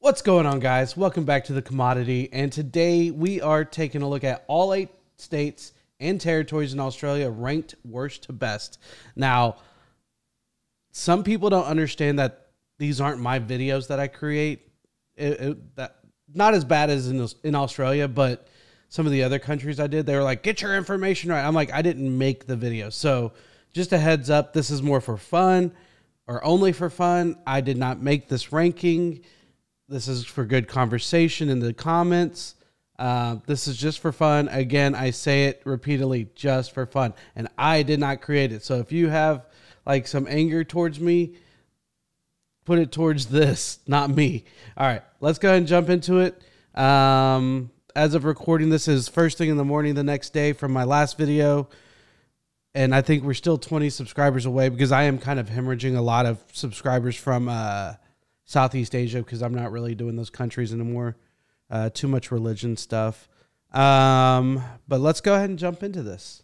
What's going on, guys? Welcome back to The Commodity, and today we are taking a look at all 8 states and territories in Australia ranked worst to best. Now, some people don't understand that these aren't my videos that I create. Not as bad as in Australia, but some of the other countries I did, they were like, get your information right. I'm like, I didn't make the video. So just a heads up, this is more for fun or only for fun. I did not make this ranking. This is for good conversation in the comments. This is just for fun. Again, I say it repeatedly, just for fun. And I did not create it. So if you have like some anger towards me, put it towards this, not me. All right, let's go ahead and jump into it. As of recording, this is first thing in the morning the next day from my last video. And I think we're still 20 subscribers away because I am kind of hemorrhaging a lot of subscribers from Southeast Asia because I'm not really doing those countries anymore. Too much religion stuff. But let's go ahead and jump into this.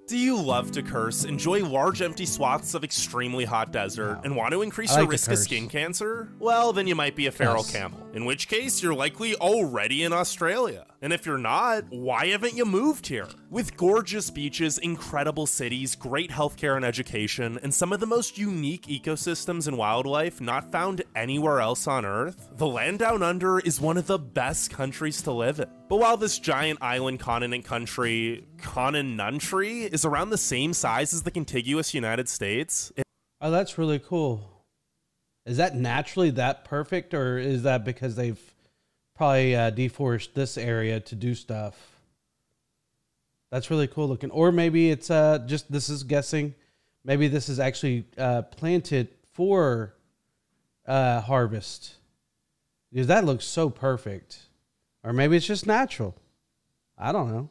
Do you love to curse, enjoy large empty swaths of extremely hot desert, and want to increase your risk of skin cancer? Well, then you might be a feral camel, in which case you're likely already in Australia. And if you're not, why haven't you moved here? With gorgeous beaches, incredible cities, great healthcare and education, and some of the most unique ecosystems and wildlife not found anywhere else on Earth, the land down under is one of the best countries to live in. But while this giant island continent country, is around the same size as the contiguous United States. Oh, that's really cool. Is that naturally that perfect, or is that because they've probably deforested this area to do stuff? That's really cool looking. Or maybe it's just, this is guessing, maybe this is actually planted for harvest. Because that looks so perfect. Or maybe it's just natural. I don't know.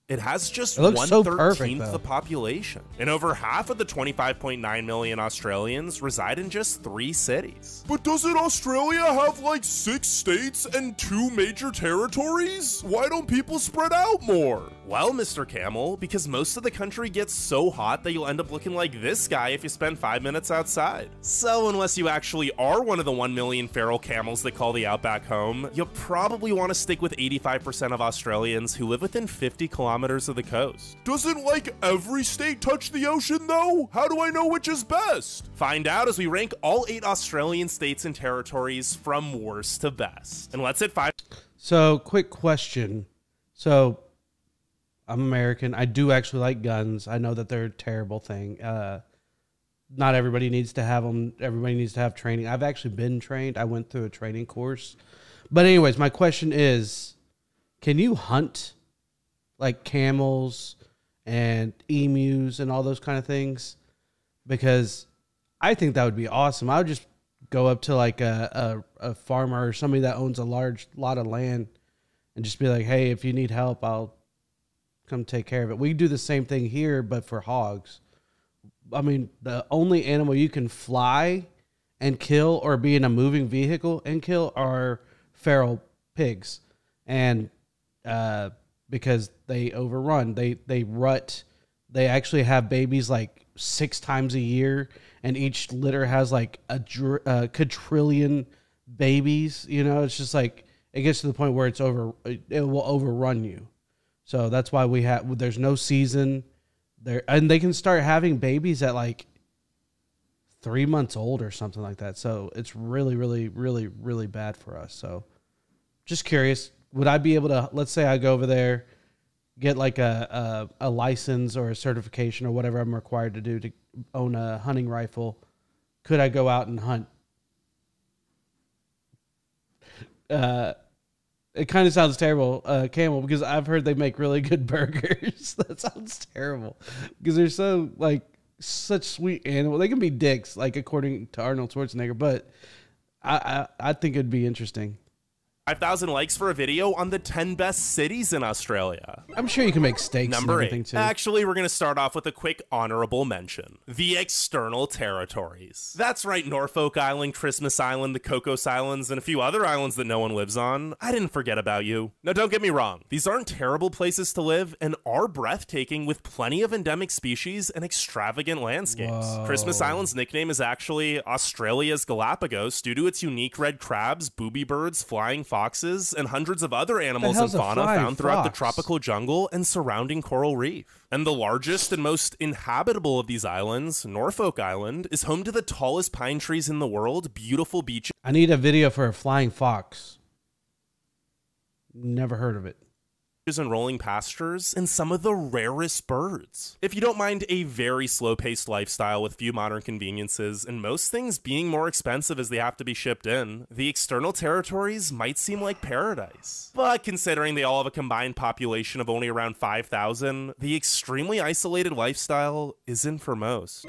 It has just so 1/13 the population, and over half of the 25.9 million Australians reside in just 3 cities. But doesn't Australia have like 6 states and 2 major territories? Why don't people spread out more? Well, Mr. Camel, because most of the country gets so hot that you'll end up looking like this guy if you spend 5 minutes outside. So unless you actually are one of the 1 million feral camels that call the outback home, you'll probably want to stick with 85% of Australians who live within 50 kilometers of the coast. Doesn't like every state touch the ocean though? How do I know which is best? Find out as we rank all 8 Australian states and territories from worst to best. And let's hit 5. So, quick question. So, I'm American. I do actually like guns. I know that they're a terrible thing. Not everybody needs to have them. Everybody needs to have training. I've actually been trained. I went through a training course. But anyways, my question is, can you hunt like camels and emus and all those kind of things? Because I think that would be awesome. I would just go up to like a farmer or somebody that owns a large lot of land and just be like, hey, if you need help, I'll come take care of it. We do the same thing here, but for hogs. I mean, the only animal you can fly and kill or be in a moving vehicle and kill are feral pigs. And because they overrun, they rut. They actually have babies like 6 times a year, and each litter has like a quadrillion babies. You know, it's just like it gets to the point where it will overrun you. So that's why there's no season there, and they can start having babies at like 3 months old or something like that. So it's really, really, really, really bad for us. So just curious. Would I be able to, let's say I go over there, get like a license or a certification or whatever I'm required to do to own a hunting rifle? Could I go out and hunt? It kind of sounds terrible, camel, because I've heard they make really good burgers. That sounds terrible because they're so like such sweet animals. They can be dicks, like according to Arnold Schwarzenegger, but I think it'd be interesting. 5,000 likes for a video on the 10 best cities in Australia. I'm sure you can make steaks Number and everything 8. too. Actually, we're going to start off with a quick honorable mention. The external territories. That's right, Norfolk Island, Christmas Island, the Cocos Islands, and a few other islands that no one lives on. I didn't forget about you. Now, don't get me wrong. These aren't terrible places to live and are breathtaking with plenty of endemic species and extravagant landscapes. Whoa. Christmas Island's nickname is actually Australia's Galapagos due to its unique red crabs, booby birds, flying foxes, and hundreds of other animals and fauna found throughout the tropical jungle and surrounding coral reef. And the largest and most inhabitable of these islands, Norfolk Island, is home to the tallest pine trees in the world, beautiful beaches. I need a video for a flying fox. Never heard of it. And rolling pastures, and some of the rarest birds. If you don't mind a very slow-paced lifestyle with few modern conveniences, and most things being more expensive as they have to be shipped in, the external territories might seem like paradise. But considering they all have a combined population of only around 5,000, the extremely isolated lifestyle isn't for most.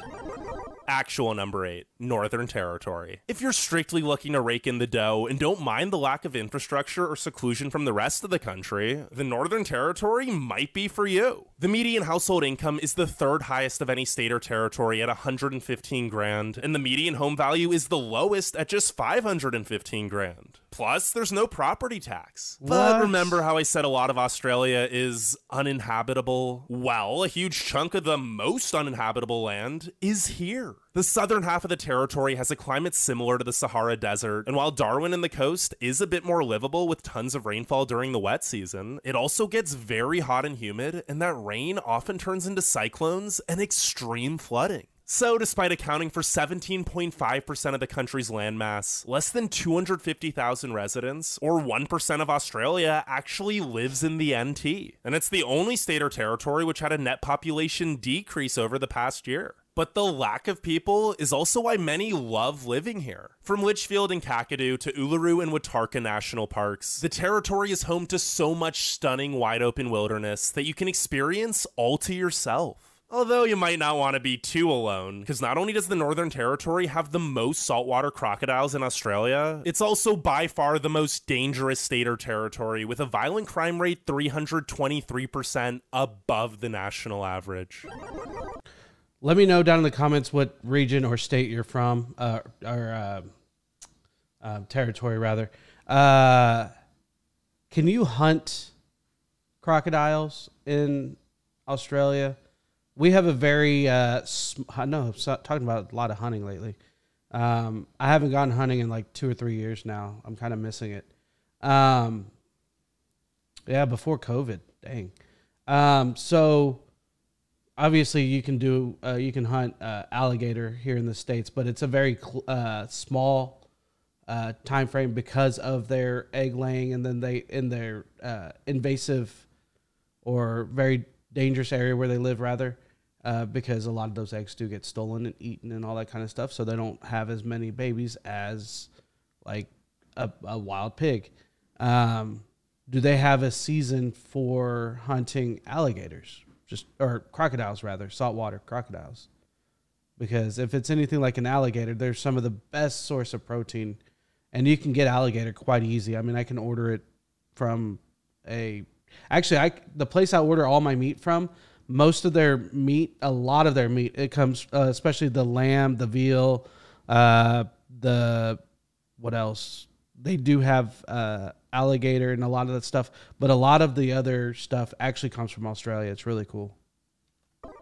Actual number 8, Northern Territory. If you're strictly looking to rake in the dough and don't mind the lack of infrastructure or seclusion from the rest of the country, the Northern Territory might be for you. The median household income is the 3rd highest of any state or territory at 115 grand, and the median home value is the lowest at just 515 grand. Plus, there's no property tax. But remember how I said a lot of Australia is uninhabitable? Well, a huge chunk of the most uninhabitable land is here. The southern half of the territory has a climate similar to the Sahara Desert, and while Darwin and the coast is a bit more livable with tons of rainfall during the wet season, it also gets very hot and humid, and that rain often turns into cyclones and extreme flooding. So, despite accounting for 17.5% of the country's landmass, less than 250,000 residents, or 1% of Australia, actually lives in the NT. And it's the only state or territory which had a net population decrease over the past year. But the lack of people is also why many love living here. From Litchfield and Kakadu to Uluru and Watarka National Parks, the territory is home to so much stunning wide-open wilderness that you can experience all to yourself. Although you might not want to be too alone, because not only does the Northern Territory have the most saltwater crocodiles in Australia, it's also by far the most dangerous state or territory, with a violent crime rate 323% above the national average. Let me know down in the comments what region or state you're from, territory rather. Can you hunt crocodiles in Australia? We have a very, I know I'm talking about a lot of hunting lately. I haven't gone hunting in like 2 or 3 years now. I'm kind of missing it. Yeah, before COVID, dang. So obviously you can hunt alligator here in the States, but it's a very small time frame because of their egg laying, and then their invasive or very dangerous area where they live, rather, because a lot of those eggs do get stolen and eaten and all that kind of stuff, so they don't have as many babies as like a wild pig. Do they have a season for hunting alligators? Or crocodiles, rather, saltwater crocodiles? Because if it's anything like an alligator, they're some of the best source of protein, and you can get alligator quite easy. I mean, I can order it from the place I order all my meat from, most of their meat, a lot of their meat, it comes, especially the lamb, the veal, what else? They do have alligator and a lot of that stuff, but a lot of the other stuff actually comes from Australia. It's really cool.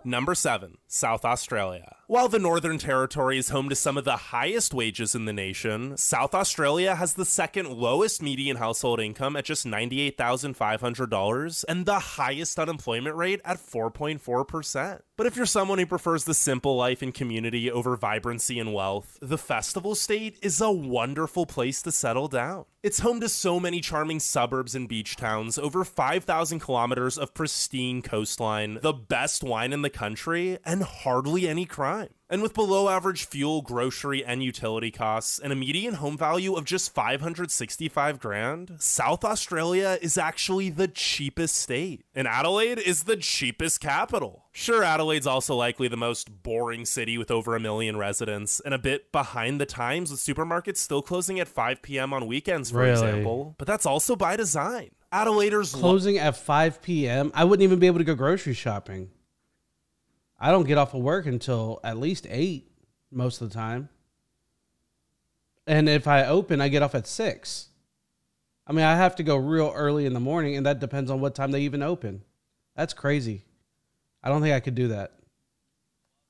Number 7, South Australia. While the Northern Territory is home to some of the highest wages in the nation, South Australia has the second lowest median household income at just $98,500 and the highest unemployment rate at 4.4%. But if you're someone who prefers the simple life and community over vibrancy and wealth, the Festival State is a wonderful place to settle down. It's home to so many charming suburbs and beach towns, over 5,000 kilometers of pristine coastline, the best wine in the country, and hardly any crime. time. And with below average fuel, grocery, and utility costs, and a median home value of just 565 grand, South Australia is actually the cheapest state. And Adelaide is the cheapest capital. Sure, Adelaide's also likely the most boring city with over 1 million residents, and a bit behind the times with supermarkets still closing at 5 p.m. on weekends, for example. But that's also by design. Adelaide's closing at 5 p.m. I wouldn't even be able to go grocery shopping. I don't get off of work until at least 8 most of the time. And if I open, I get off at 6. I mean, I have to go real early in the morning, and that depends on what time they even open. That's crazy. I don't think I could do that.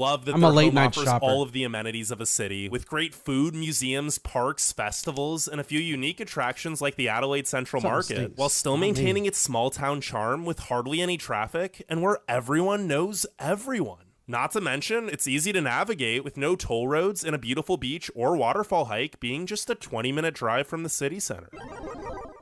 Love that I'm their a late home night offers shopper. all of the amenities of a city, with great food, museums, parks, festivals, and a few unique attractions like the Adelaide Central Market, while still maintaining its small town charm with hardly any traffic and where everyone knows everyone. Not to mention, it's easy to navigate with no toll roads and a beautiful beach or waterfall hike being just a 20-minute drive from the city center.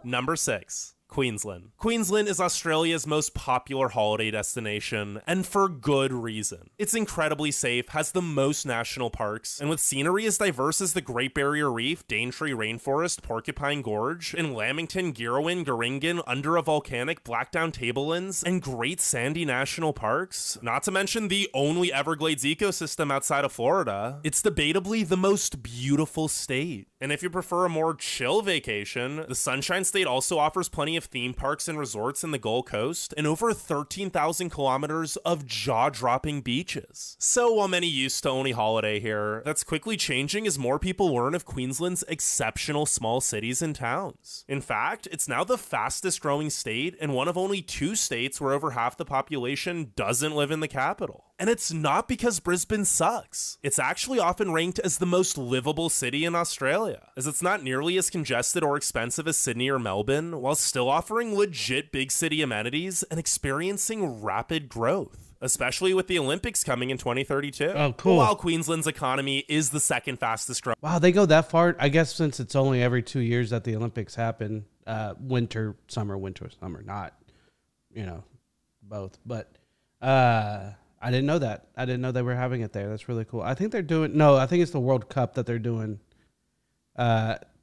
Number 6. Queensland. Queensland is Australia's most popular holiday destination, and for good reason. It's incredibly safe, has the most national parks, and with scenery as diverse as the Great Barrier Reef, Daintree Rainforest, Porcupine Gorge, and Lamington, Girrawin, Goringan, under a volcanic Blackdown Tablelands, and Great Sandy National Parks, not to mention the only Everglades ecosystem outside of Florida, it's debatably the most beautiful state. And if you prefer a more chill vacation, the Sunshine State also offers plenty of theme parks and resorts in the Gold Coast, and over 13,000 kilometers of jaw-dropping beaches. So while many used to only holiday here, that's quickly changing as more people learn of Queensland's exceptional small cities and towns. In fact, it's now the fastest growing state and one of only 2 states where over half the population doesn't live in the capital. And it's not because Brisbane sucks. It's actually often ranked as the most livable city in Australia, as it's not nearly as congested or expensive as Sydney or Melbourne, while still offering legit big city amenities and experiencing rapid growth, especially with the Olympics coming in 2032. Oh, cool. While Queensland's economy is the second fastest growing. Wow, they go that far? I guess since it's only every 2 years that the Olympics happen, winter, summer, not, both. But I didn't know that. I didn't know they were having it there. That's really cool. I think they're doing, I think it's the World Cup that they're doing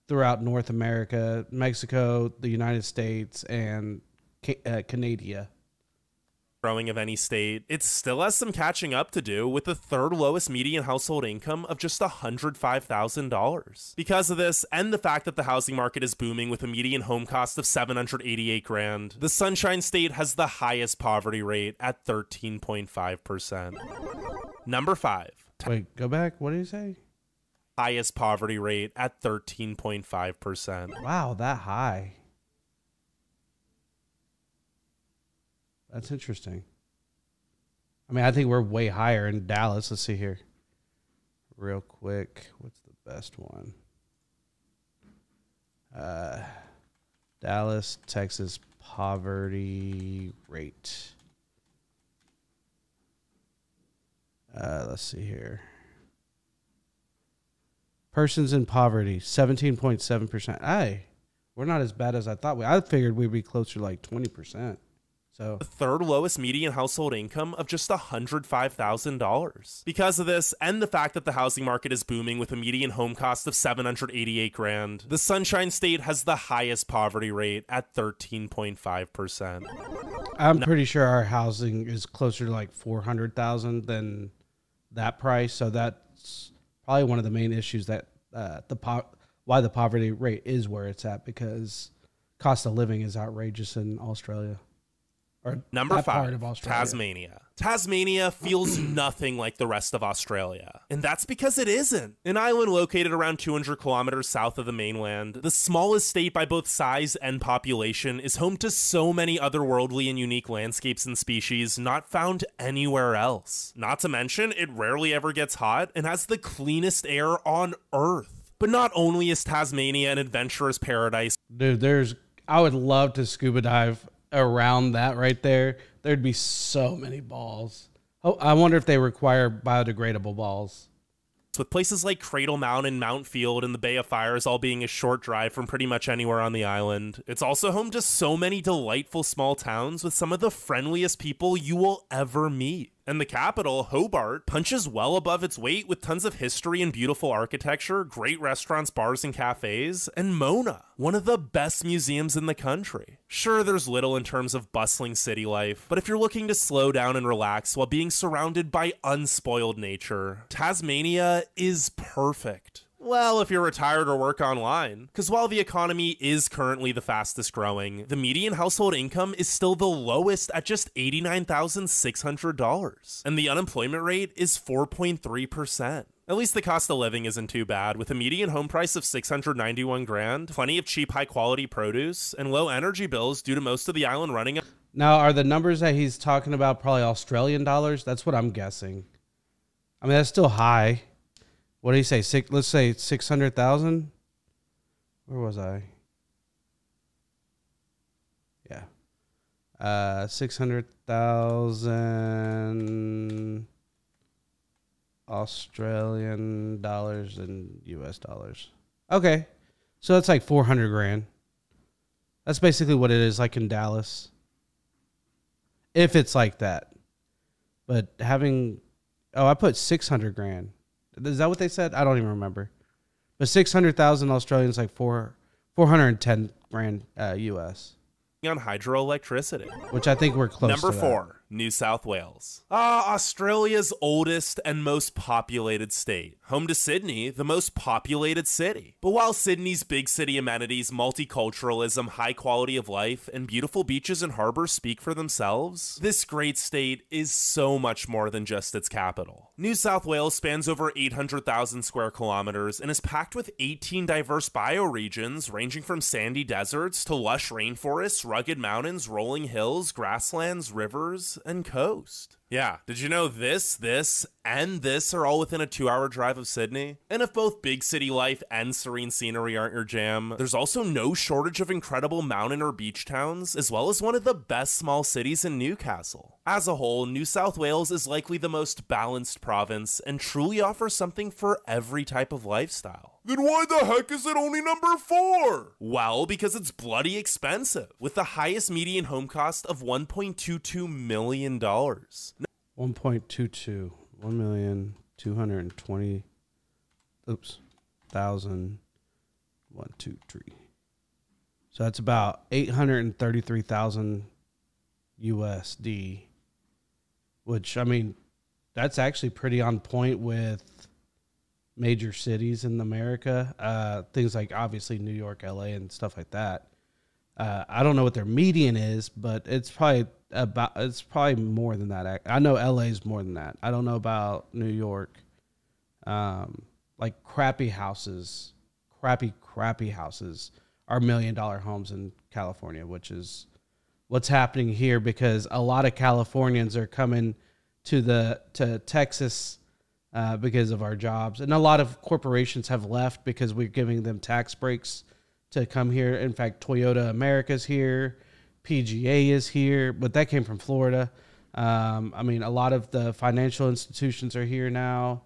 throughout North America, Mexico, the United States, and Canada. Growing of any state, it still has some catching up to do with the third lowest median household income of just $105,000. Because of this, and the fact that the housing market is booming with a median home cost of $788 grand, the Sunshine State has the highest poverty rate at 13.5%. Number 5. Wait, go back. What did you say? Highest poverty rate at 13.5%. Wow, that high. That's interesting. I mean, I think we're way higher in Dallas. Let's see here. Real quick. What's the best one? Dallas, Texas poverty rate. Let's see here. Persons in poverty, 17.7%. Aye, we're not as bad as I thought. I figured we'd be closer to like 20%. So the third lowest median household income of just $105,000. Because of this, and the fact that the housing market is booming with a median home cost of $788 grand, the Sunshine State has the highest poverty rate at 13.5%. I'm pretty sure our housing is closer to like 400,000 than that price. So that's probably one of the main issues that why the poverty rate is where it's at, because cost of living is outrageous in Australia. Number 5, Tasmania. Tasmania feels nothing like the rest of Australia. And that's because it isn't. An island located around 200 kilometers south of the mainland, the smallest state by both size and population is home to so many otherworldly and unique landscapes and species not found anywhere else. Not to mention, it rarely ever gets hot and has the cleanest air on Earth. But not only is Tasmania an adventurous paradise. Dude, I would love to scuba dive around that right there. There'd be so many balls. Oh, I wonder if they require biodegradable balls. With places like Cradle Mountain, Mount Field, and the Bay of Fires all being a short drive from pretty much anywhere on the island. It's also home to so many delightful small towns with some of the friendliest people you will ever meet. And the capital, Hobart, punches well above its weight with tons of history and beautiful architecture, great restaurants, bars, and cafes, and Mona, one of the best museums in the country. Sure, there's little in terms of bustling city life, but if you're looking to slow down and relax while being surrounded by unspoiled nature, Tasmania is perfect. Well, if you're retired or work online, because while the economy is currently the fastest growing, the median household income is still the lowest at just $89,600, and the unemployment rate is 4.3%. At least the cost of living isn't too bad, with a median home price of $691,000, plenty of cheap high-quality produce, and low energy bills due to most of the island running. Now, are the numbers that he's talking about probably Australian dollars? That's what I'm guessing. I mean, that's still high. What did he say? Let's say 600,000. Where was I? Yeah. 600,000 Australian dollars and US dollars. Okay. So that's like 400 grand. That's basically what it is like in Dallas. If it's like that. But having, I put 600 grand. Is that what they said? I don't even remember. But 600,000 Australians, like 410 grand US. On hydroelectricity, which I think we're close to. Number 4, New South Wales. Australia's oldest and most populated state. Home to Sydney, the most populated city. But while Sydney's big city amenities, multiculturalism, high quality of life, and beautiful beaches and harbors speak for themselves, this great state is so much more than just its capital. New South Wales spans over 800,000 square kilometers and is packed with 18 diverse bioregions ranging from sandy deserts to lush rainforests, rugged mountains, rolling hills, grasslands, rivers, and coast. Yeah, did you know this, and this are all within a 2-hour drive of Sydney? And if both big city life and serene scenery aren't your jam, there's also no shortage of incredible mountain or beach towns, as well as one of the best small cities in Newcastle. As a whole, New South Wales is likely the most balanced province and truly offers something for every type of lifestyle. Then why the heck is it only number 4? Well, because it's bloody expensive, with the highest median home cost of $1.22 million. 1.22, 1,220,000, thousand, 1, 2, 3. So that's about 833,000 USD, which, I mean, that's actually pretty on point with major cities in America. Things like obviously New York, LA, and stuff like that. I don't know what their median is, but it's probably more than that. I know LA is more than that. I don't know about New York. Like crappy houses are $1 million homes in California, which is what's happening here because a lot of Californians are coming to Texas because of our jobs, and a lot of corporations have left because we're giving them tax breaks to come here. In fact, Toyota America's here, PGA is here, but that came from Florida. I mean, a lot of the financial institutions are here now.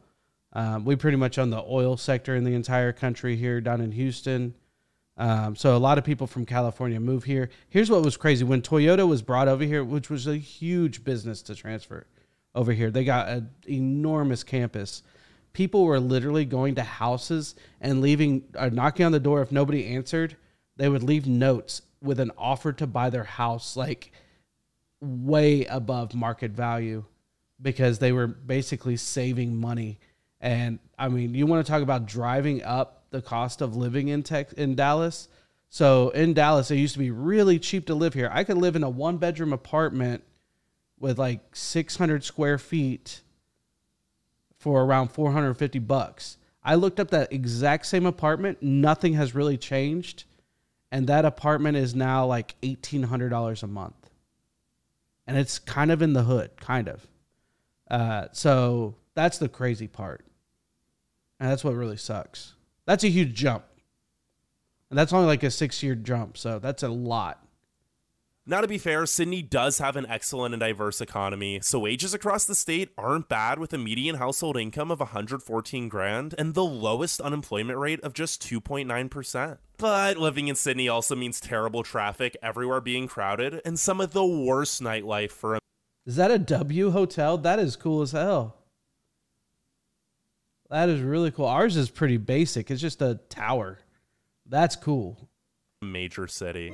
We pretty much own the oil sector in the entire country here down in Houston. So a lot of people from California move here. Here's what was crazy. When Toyota was brought over here, which was a huge business to transfer over here, they got an enormous campus. People were literally going to houses and knocking on the door. If nobody answered, they would leave notes with an offer to buy their house, like way above market value, because they were basically saving money. And I mean, you want to talk about driving up the cost of living in Dallas. So in Dallas, it used to be really cheap to live here. I could live in a 1-bedroom apartment with like 600 square feet for around $450. I looked up that exact same apartment. Nothing has really changed. And that apartment is now like $1,800 a month. And it's kind of in the hood, kind of. So that's the crazy part. And that's what really sucks. That's a huge jump. And that's only like a 6-year jump. So that's a lot. Now, to be fair, Sydney does have an excellent and diverse economy, so wages across the state aren't bad, with a median household income of $114,000 and the lowest unemployment rate of just 2.9%. But living in Sydney also means terrible traffic, everywhere being crowded, and some of the worst nightlife for a... Is that a W hotel? That is cool as hell. That is really cool. Ours is pretty basic. It's just a tower. That's cool. Major city.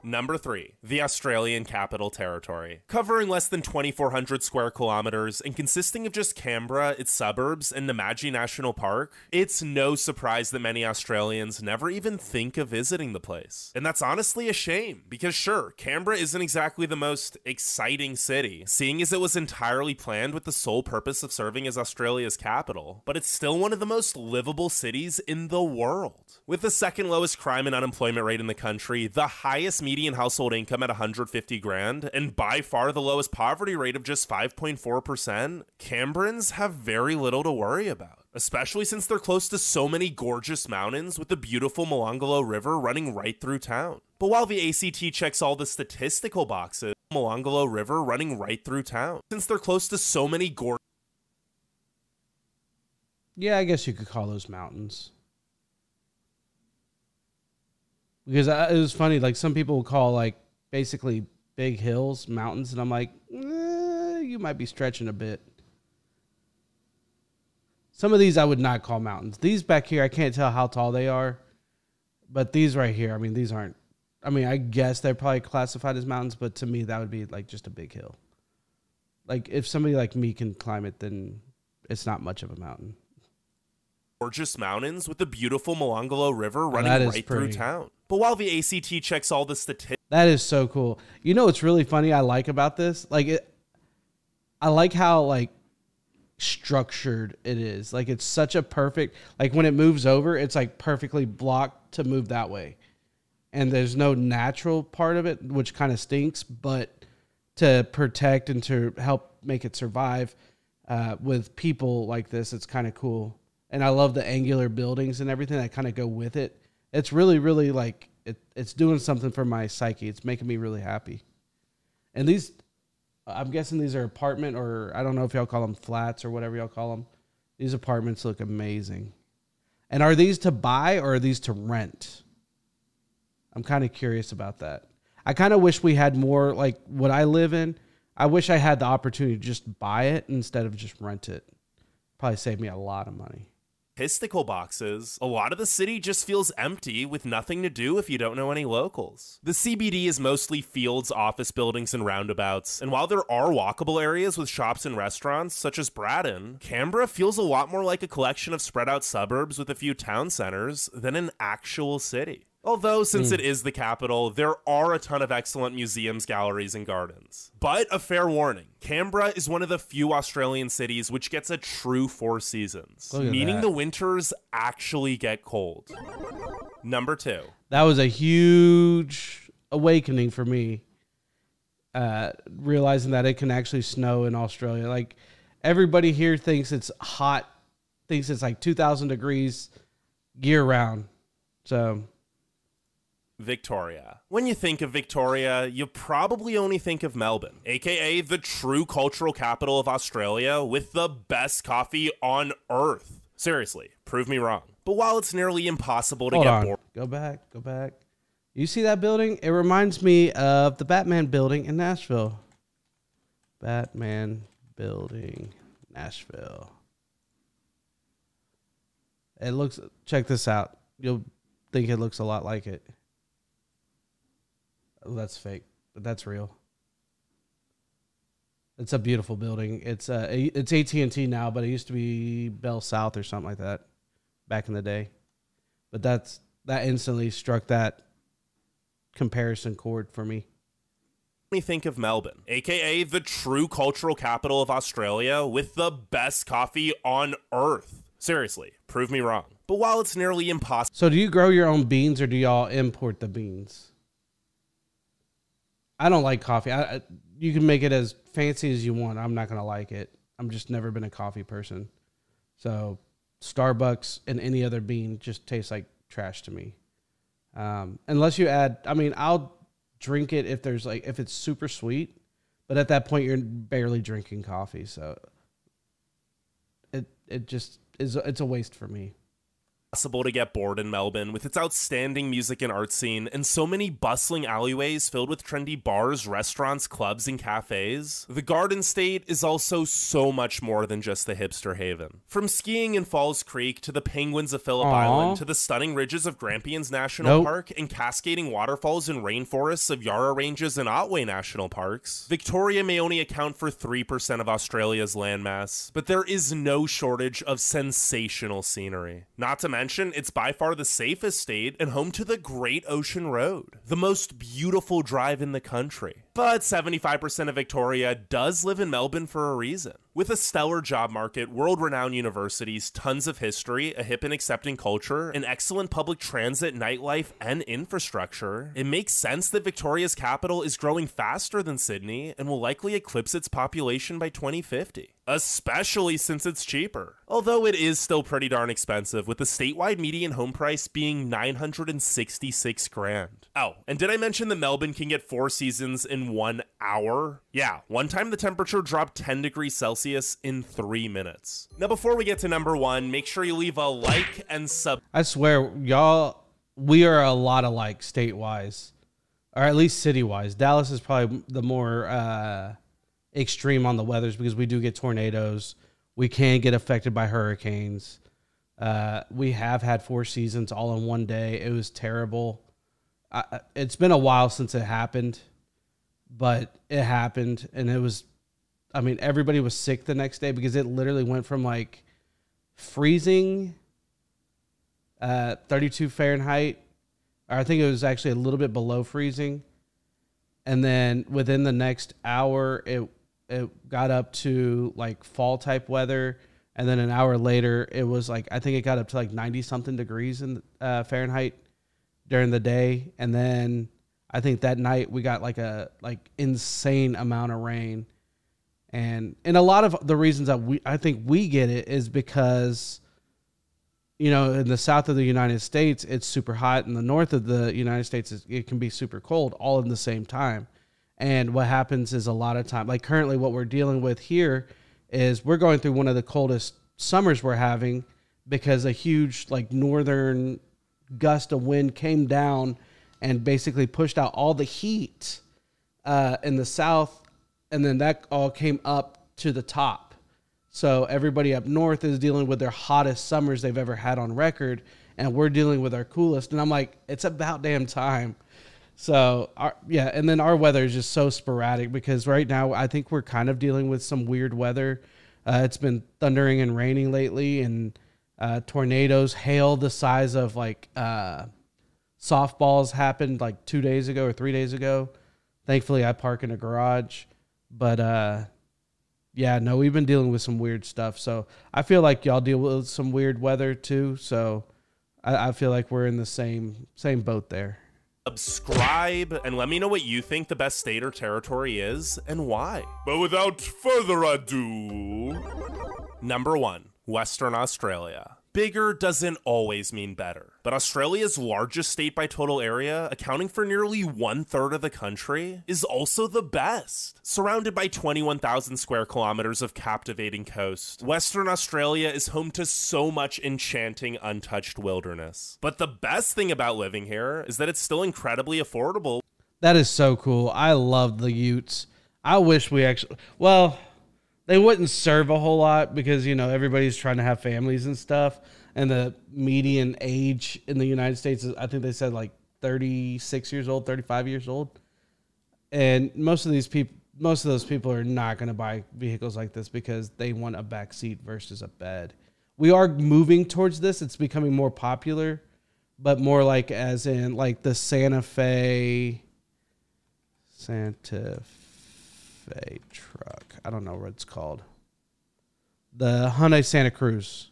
Number 3, the Australian Capital Territory. Covering less than 2,400 square kilometers and consisting of just Canberra, its suburbs, and Namadgi National Park, it's no surprise that many Australians never even think of visiting the place. And that's honestly a shame, because sure, Canberra isn't exactly the most exciting city, seeing as it was entirely planned with the sole purpose of serving as Australia's capital, but it's still one of the most livable cities in the world. With the second lowest crime and unemployment rate in the country, the highest median household income at 150 grand, and by far the lowest poverty rate of just 5.4%, Canberrans have very little to worry about, especially since they're close to so many gorgeous mountains with the beautiful Molonglo River running right through town. But while the ACT checks all the statistical boxes, Molonglo River running right through town, since they're close to so many gorgeous... Yeah, I guess you could call those mountains. Because it was funny, like some people will call like basically big hills mountains, and I'm like, you might be stretching a bit. Some of these I would not call mountains. These back here, I can't tell how tall they are, but these right here, I mean, these aren't. I mean, I guess they're probably classified as mountains, but to me, that would be like just a big hill. Like if somebody like me can climb it, then it's not much of a mountain. Gorgeous mountains with the beautiful Molonglo River running right through town. But while the ACT checks all the statistics... That is so cool. You know what's really funny I like about this? Like I like how like structured it is. Like it's such a perfect... Like when it moves over, it's like perfectly blocked to move that way. And there's no natural part of it, which kind of stinks. But to protect and to help make it survive with people like this, it's kind of cool. And I love the angular buildings and everything that kind of go with it. It's really, really like, it's doing something for my psyche. It's making me really happy. And these, I'm guessing these are apartment, or I don't know if y'all call them flats or whatever y'all call them. These apartments look amazing. And are these to buy or are these to rent? I'm kind of curious about that. I kind of wish we had more like what I live in. I wish I had the opportunity to just buy it instead of just rent it. Probably save me a lot of money. Statistical boxes, a lot of the city just feels empty with nothing to do if you don't know any locals. The CBD is mostly fields, office buildings, and roundabouts, and while there are walkable areas with shops and restaurants, such as Braddon, Canberra feels a lot more like a collection of spread out suburbs with a few town centers than an actual city. Although, since it is the capital, there are a ton of excellent museums, galleries, and gardens. But a fair warning, Canberra is one of the few Australian cities which gets a true 4 seasons, meaning the winters actually get cold. Number 2. That was a huge awakening for me, realizing that it can actually snow in Australia. Like, everybody here thinks it's hot, thinks it's like 2,000 degrees year-round. So... Victoria. When you think of Victoria, you probably only think of Melbourne, aka the true cultural capital of Australia with the best coffee on earth. Seriously, prove me wrong. But while it's nearly impossible to get bored... Go back. You see that building? It reminds me of the Batman building in Nashville. Batman building, Nashville. It looks... Check this out. You'll think it looks a lot like it. Oh, that's fake, but that's real. It's a beautiful building. It's AT&T now, but it used to be Bell South or something like that back in the day. But that instantly struck that comparison chord for me. Me think of Melbourne, aka the true cultural capital of Australia with the best coffee on earth. Seriously, prove me wrong. But while it's nearly impossible... So do you grow your own beans or do y'all import the beans? I don't like coffee. You can make it as fancy as you want. I'm not going to like it. I'm just never been a coffee person. So Starbucks and any other bean just tastes like trash to me. Unless you add, I mean, I'll drink it if it's super sweet, but at that point you're barely drinking coffee. So it just is, it's a waste for me. Possible to get bored in Melbourne with its outstanding music and art scene and so many bustling alleyways filled with trendy bars, restaurants, clubs, and cafes. The Garden State is also so much more than just the hipster haven. From skiing in Falls Creek to the penguins of Phillip Island to the stunning ridges of Grampians National Park and cascading waterfalls and rainforests of Yarra Ranges and Otway National Parks, Victoria may only account for 3% of Australia's landmass, but there is no shortage of sensational scenery. Not to mention, it's by far the safest state and home to the Great Ocean Road, the most beautiful drive in the country. But 75% of Victoria does live in Melbourne for a reason. With a stellar job market, world-renowned universities, tons of history, a hip and accepting culture, an excellent public transit, nightlife, and infrastructure, it makes sense that Victoria's capital is growing faster than Sydney and will likely eclipse its population by 2050. Especially since it's cheaper. Although it is still pretty darn expensive, with the statewide median home price being $966,000. Oh, and did I mention that Melbourne can get 4 seasons in 1 hour? Yeah, one time the temperature dropped 10 degrees Celsius in 3 minutes. Now before we get to number 1, make sure you leave a like and sub. I swear, y'all, we are a lot alike state-wise, or at least city-wise. Dallas is probably the more extreme on the weathers because we do get tornadoes. We can get affected by hurricanes. We have had 4 seasons all in one day. It was terrible. It's been a while since it happened, but it happened, and it was, I mean, everybody was sick the next day because it literally went from like freezing, 32 Fahrenheit, or I think it was actually a little bit below freezing, and then within the next hour, it got up to like fall type weather, and then an hour later, it was like, I think it got up to like 90 something degrees in Fahrenheit during the day, and then I think that night we got like a insane amount of rain, and a lot of the reasons that I think we get it is because, you know, in the south of the United States it's super hot, and the north of the United States it can be super cold all in the same time. And what happens is a lot of time, like currently what we're dealing with here is we're going through one of the coldest summers we're having because a huge like northern gust of wind came down and basically pushed out all the heat in the south, and then that all came up to the top. So everybody up north is dealing with their hottest summers they've ever had on record, and we're dealing with our coolest. And I'm like, it's about damn time. So, and then our weather is just so sporadic because right now I think we're kind of dealing with some weird weather. It's been thundering and raining lately, and tornadoes, hail the size of like softballs happened like 2 days ago or 3 days ago. Thankfully, I park in a garage. But, yeah, no, we've been dealing with some weird stuff. So I feel like y'all deal with some weird weather too. So I feel like we're in the same boat there. Subscribe and let me know what you think the best state or territory is and why. But without further ado, number 1, Western Australia. Bigger doesn't always mean better, but Australia's largest state by total area, accounting for nearly 1/3 of the country, is also the best. Surrounded by 21,000 square kilometers of captivating coast, Western Australia is home to so much enchanting untouched wilderness. But the best thing about living here is that it's still incredibly affordable. That is so cool. I love the Utes. I wish we actually, well, they wouldn't serve a whole lot because, you know, everybody's trying to have families and stuff. And the median age in the United States is, I think they said like 36 years old, 35 years old. And most of those people are not going to buy vehicles like this because they want a back seat versus a bed. We are moving towards this. It's becoming more popular, but more like as in like the Santa Fe truck. I don't know what it's called. The Hyundai Santa Cruz.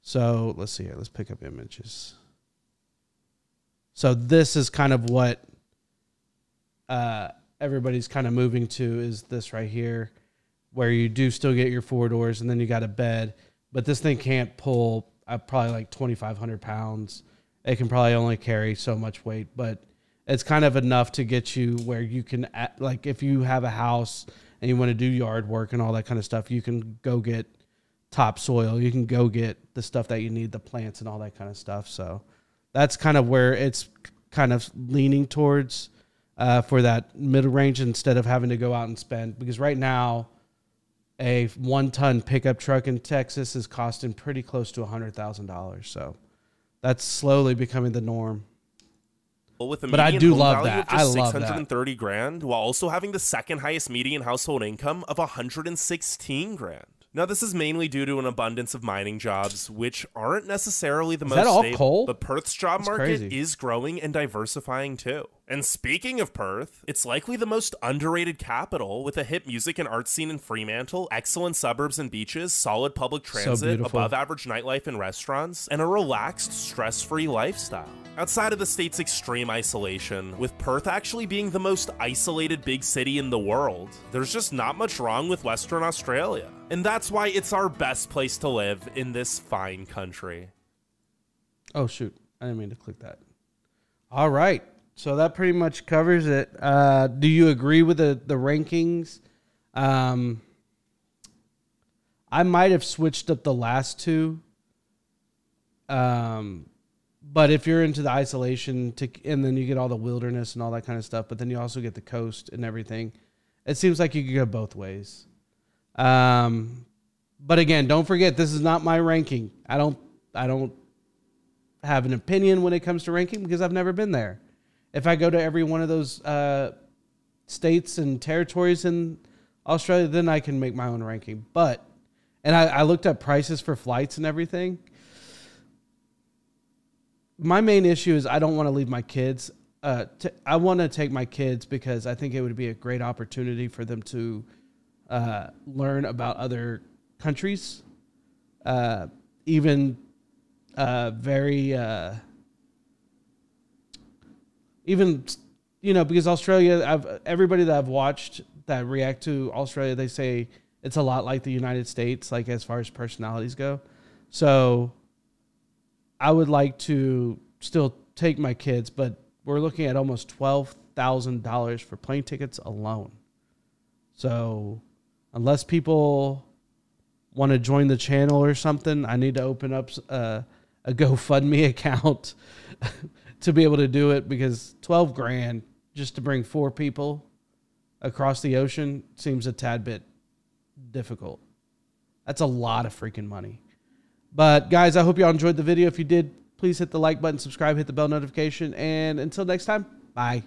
So let's see here. Let's pick up images. So this is kind of what everybody's kind of moving to, is this right here, where you do still get your 4 doors and then you got a bed, but this thing can't pull probably like 2,500 pounds. It can probably only carry so much weight, but it's kind of enough to get you where you can, like if you have a house and you want to do yard work and all that kind of stuff, you can go get topsoil. You can go get the stuff that you need, the plants and all that kind of stuff. So that's kind of where it's kind of leaning towards for that middle range, instead of having to go out and spend, because right now a 1-ton pickup truck in Texas is costing pretty close to $100,000. So that's slowly becoming the norm. With a but I median do home love value that. of just I love that. $630,000, while also having the second highest median household income of $116,000. Now, this is mainly due to an abundance of mining jobs, which aren't necessarily the most that all stable. coal? But Perth's job That's market crazy. is growing and diversifying too. And speaking of Perth, it's likely the most underrated capital, with a hip music and art scene in Fremantle, excellent suburbs and beaches, solid public transit, beautiful. above average nightlife and restaurants, and a relaxed, stress-free lifestyle. Outside of the state's extreme isolation, with Perth actually being the most isolated big city in the world, there's just not much wrong with Western Australia. And that's why it's our best place to live in this fine country. Oh, shoot. I didn't mean to click that. All right. So that pretty much covers it. Do you agree with the rankings? I might have switched up the last two. But if you're into the isolation, and then you get all the wilderness and all that kind of stuff, but then you also get the coast and everything, it seems like you could go both ways. But again, don't forget, this is not my ranking. I don't have an opinion when it comes to ranking because I've never been there. If I go to every one of those states and territories in Australia, then I can make my own ranking. And I looked up prices for flights and everything. My main issue is I don't want to leave my kids. I want to take my kids because I think it would be a great opportunity for them to learn about other countries, even because Australia, everybody that I've watched that react to Australia, they say it's a lot like the United States, like as far as personalities go. So I would like to still take my kids, but we're looking at almost $12,000 for plane tickets alone. So unless people want to join the channel or something, I need to open up a GoFundMe account to be able to do it, because $12,000 just to bring 4 people across the ocean seems a tad bit difficult. That's a lot of freaking money. But guys, I hope y'all enjoyed the video. If you did, please hit the like button, subscribe, hit the bell notification, and until next time, bye.